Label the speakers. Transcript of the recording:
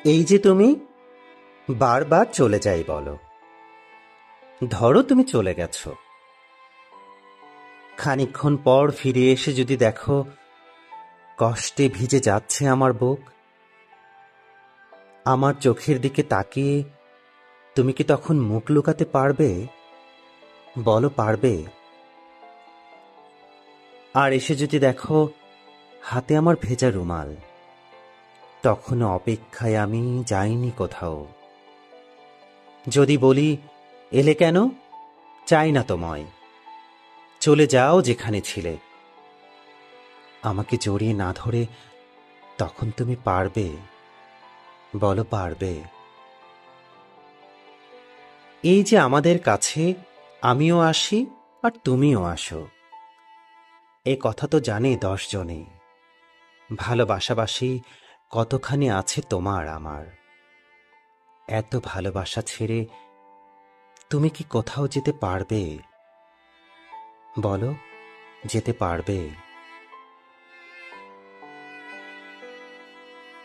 Speaker 1: এই যে তুমি বারবার চলে যাই বলো, ধরো তুমি চলে গেছো, খানিকক্ষণ পর ফিরে এসে যদি দেখো কষ্টে ভিজে যাচ্ছে আমার বুক, আমার চোখের দিকে তাকিয়ে তুমি কি তখন মুখ লুকাতে পারবে? বলো, পারবে? আর এসে যদি দেখো হাতে আমার ভেজা রুমাল, তখন অপেক্ষায় আমি যাইনি কোথাও। যদি বলি এলে কেন, চাই না তোমায়, চলে যাও যেখানে ছিলে, আমাকে জড়িয়ে না ধরে তখন তুমি পারবে? বলো, পারবে? এই যে আমাদের কাছে আমিও আসি আর তুমিও আসো, এ কথা তো জানে 10 জনে। ভালোবাসাবাসি কতখানি আছে তোমার আমার, এত ভালোবাসা ছেড়ে তুমি কি কোথাও যেতে পারবে? বলো, যেতে পারবে?